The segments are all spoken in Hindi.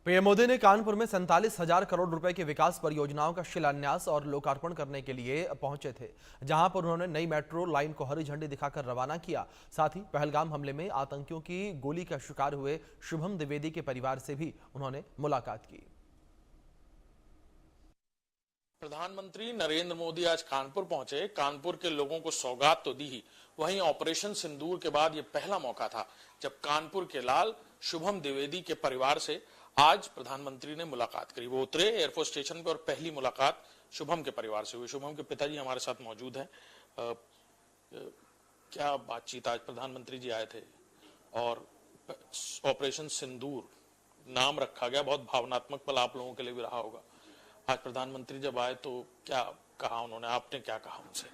पीएम मोदी ने कानपुर में 47,000 करोड़ रुपए की विकास परियोजनाओं का शिलान्यास और लोकार्पण करने के लिए पहुंचे थे, जहां पर उन्होंने नई मेट्रो लाइन को हरी झंडी दिखाकर रवाना किया। साथ ही पहलगाम हमले में आतंकियों की गोली का शिकार हुए शुभम द्विवेदी के परिवार से भी उन्होंने मुलाकात की। प्रधानमंत्री नरेंद्र मोदी आज कानपुर पहुंचे। कानपुर के लोगों को सौगात तो दी ही, वहीं ऑपरेशन सिंदूर के बाद ये पहला मौका था जब कानपुर के लाल शुभम द्विवेदी के परिवार से आज प्रधानमंत्री ने मुलाकात करी। वो उतरे एयरफोर्स स्टेशन पर और पहली मुलाकात शुभम के परिवार से हुई। शुभम के पिताजी हमारे साथ मौजूद हैं। क्या बातचीत, आज प्रधानमंत्री जी आए थे और ऑपरेशन सिंदूर नाम रखा गया, बहुत भावनात्मक पल आप लोगों के लिए भी रहा होगा। आज प्रधानमंत्री जब आए तो क्या कहा उन्होंने, आपने क्या कहा उनसे?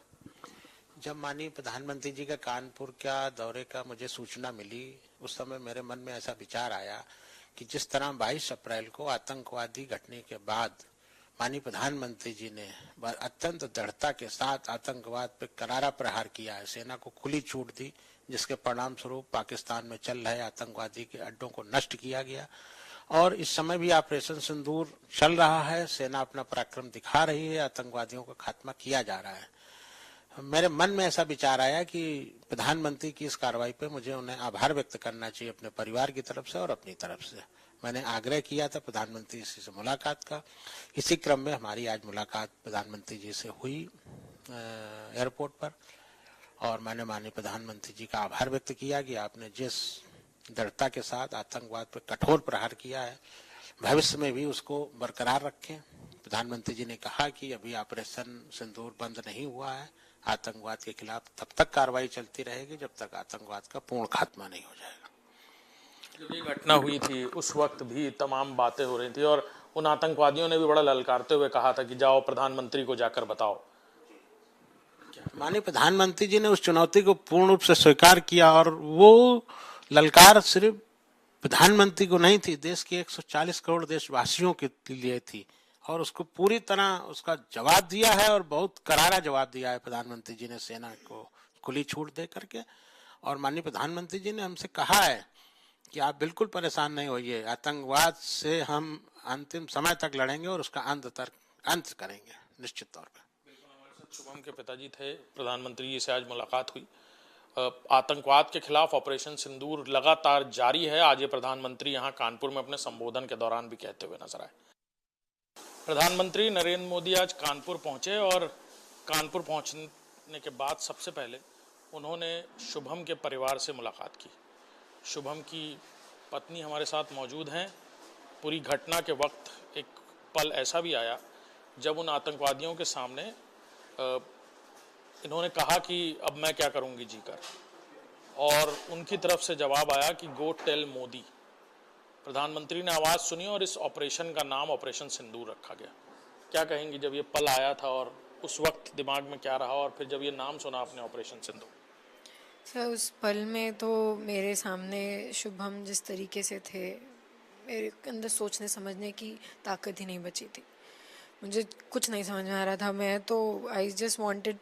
जब माननीय प्रधानमंत्री जी का कानपुर का दौरे का मुझे सूचना मिली, उस समय मेरे मन में ऐसा विचार आया कि जिस तरह 22 अप्रैल को आतंकवादी घटने के बाद माननीय प्रधानमंत्री जी ने अत्यंत दृढ़ता के साथ आतंकवाद पर करारा प्रहार किया है, सेना को खुली छूट दी, जिसके परिणाम स्वरूप पाकिस्तान में चल रहे आतंकवादी के अड्डों को नष्ट किया गया। और इस समय भी ऑपरेशन सिंदूर चल रहा है, सेना अपना पराक्रम दिखा रही है, आतंकवादियों का खात्मा किया जा रहा है। मेरे मन में ऐसा विचार आया कि प्रधानमंत्री की इस कार्रवाई पे मुझे उन्हें आभार व्यक्त करना चाहिए अपने परिवार की तरफ से और अपनी तरफ से। मैंने आग्रह किया था प्रधानमंत्री से मुलाकात का। इसी क्रम में हमारी आज मुलाकात प्रधानमंत्री जी से हुई एयरपोर्ट पर, और मैंने माननीय प्रधानमंत्री जी का आभार व्यक्त किया कि आपने जिस दृढ़ता के साथ आतंकवाद पर कठोर प्रहार किया है, भविष्य में भी उसको बरकरार रखें। प्रधानमंत्री जी ने कहा कि अभी ऑपरेशन सिंदूर बंद नहीं हुआ है, आतंकवाद के खिलाफ तब तक कार्रवाई चलती रहेगी जब तक आतंकवाद का पूर्ण खात्मा नहीं हो जाएगा। जब ये घटना हुई थी उस वक्त भी तमाम बातें हो रही थी और उन आतंकवादियों ने भी बड़ा ललकारते हुए कहा था कि जाओ प्रधानमंत्री को जाकर बताओ। माननीय प्रधानमंत्री जी ने उस चुनौती को पूर्ण रूप से स्वीकार किया, और वो ललकार सिर्फ प्रधानमंत्री को नहीं थी, देश के 140 करोड़ देशवासियों के लिए थी, और उसको पूरी तरह उसका जवाब दिया है और बहुत करारा जवाब दिया है प्रधानमंत्री जी ने सेना को खुली छूट दे करके। और माननीय प्रधानमंत्री जी ने हमसे कहा है कि आप बिल्कुल परेशान नहीं होइए, आतंकवाद से हम अंतिम समय तक लड़ेंगे और उसका अंत करेंगे निश्चित तौर पर। शुभम के पिताजी थे, प्रधानमंत्री जी से आज मुलाकात हुई। आतंकवाद के खिलाफ ऑपरेशन सिंदूर लगातार जारी है। आज ये प्रधानमंत्री यहाँ कानपुर में अपने संबोधन के दौरान भी कहते हुए नजर आए। प्रधानमंत्री नरेंद्र मोदी आज कानपुर पहुंचे और कानपुर पहुंचने के बाद सबसे पहले उन्होंने शुभम के परिवार से मुलाकात की। शुभम की पत्नी हमारे साथ मौजूद हैं। पूरी घटना के वक्त एक पल ऐसा भी आया जब उन आतंकवादियों के सामने इन्होंने कहा कि अब मैं क्या करूंगी जीकर, और उनकी तरफ से जवाब आया कि गो टेल मोदी। प्रधानमंत्री ने आवाज़ सुनी और इस ऑपरेशन का नाम ऑपरेशन सिंदूर रखा गया। क्या कहेंगी, जब ये पल आया था और उस वक्त दिमाग में क्या रहा, और फिर जब ये नाम सुना आपने ऑपरेशन सिंदूर? सर, उस पल में तो मेरे सामने शुभम जिस तरीके से थे, मेरे अंदर सोचने समझने की ताकत ही नहीं बची थी। मुझे कुछ नहीं समझ में आ रहा था। मैं तो I just wanted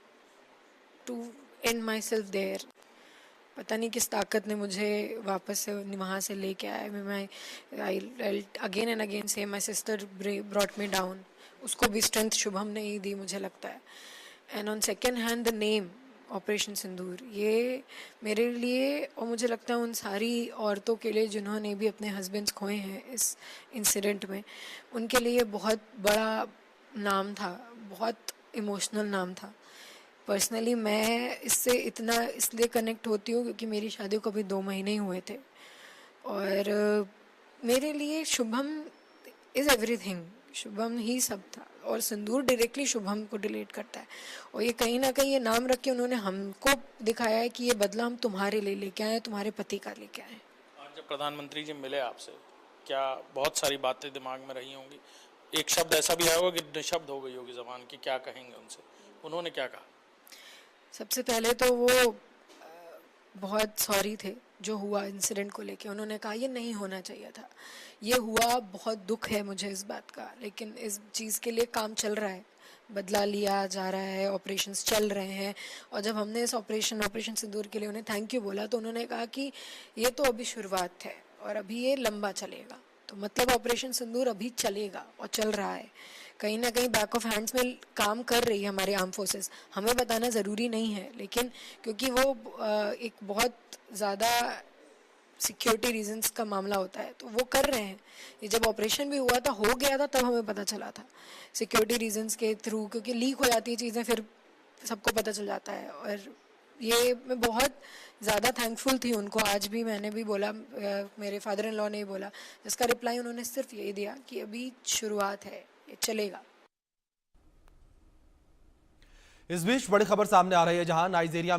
to end myself there. पता नहीं किस ताकत ने मुझे वापस से वहाँ से लेके आया। आई अगेन एंड अगेन से my sister brought me down. उसको भी स्ट्रेंथ शुभम ने ही दी मुझे लगता है। And on second hand the name operation Sindoor, ये मेरे लिए और मुझे लगता है उन सारी औरतों के लिए जिन्होंने भी अपने हस्बैंड्स खोए हैं इस इंसिडेंट में, उनके लिए बहुत बड़ा नाम था, बहुत इमोशनल नाम था। पर्सनली मैं इससे इतना इसलिए कनेक्ट होती हूँ क्योंकि मेरी शादी को अभी 2 महीने ही हुए थे, और मेरे लिए शुभम इज़ एवरीथिंग। शुभम ही सब था, और सिंदूर डायरेक्टली शुभम को रिलेट करता है। और ये कहीं ना कहीं ये नाम रख के उन्होंने हमको दिखाया है कि ये बदला हम तुम्हारे लिए लेके आए, तुम्हारे पति का लेके आए। आज जब प्रधानमंत्री जी मिले आपसे, क्या बहुत सारी बातें दिमाग में रही होंगी? एक शब्द ऐसा भी आया होगा कि निशब्द हो गई होगी जबान की, क्या कहेंगे उनसे? उन्होंने क्या कहा? सबसे पहले तो वो बहुत सॉरी थे जो हुआ इंसिडेंट को लेके। उन्होंने कहा ये नहीं होना चाहिए था, ये हुआ, बहुत दुख है मुझे इस बात का, लेकिन इस चीज़ के लिए काम चल रहा है, बदला लिया जा रहा है, ऑपरेशंस चल रहे हैं। और जब हमने इस ऑपरेशन सिंदूर के लिए उन्हें थैंक यू बोला तो उन्होंने कहा कि ये तो अभी शुरुआत है और अभी ये लंबा चलेगा, तो मतलब ऑपरेशन सिंदूर अभी चलेगा और चल रहा है, कहीं ना कहीं बैक ऑफ हैंड्स में काम कर रही है हमारी आर्म फोर्सेस। हमें बताना ज़रूरी नहीं है, लेकिन क्योंकि वो एक बहुत ज़्यादा सिक्योरिटी रीजंस का मामला होता है तो वो कर रहे हैं। ये जब ऑपरेशन भी हुआ था, हो गया था, तब हमें पता चला था सिक्योरिटी रीजंस के थ्रू, क्योंकि लीक हो जाती है चीज़ें, फिर सबको पता चल जाता है। और ये मैं बहुत ज़्यादा थैंकफुल थी उनको। आज भी मैंने भी बोला, मेरे फादर इन लॉ ने ही बोला, जिसका रिप्लाई उन्होंने सिर्फ यही दिया कि अभी शुरुआत है, ये चलेगा। इस बीच बड़ी खबर सामने आ रही है, जहां नाइजीरिया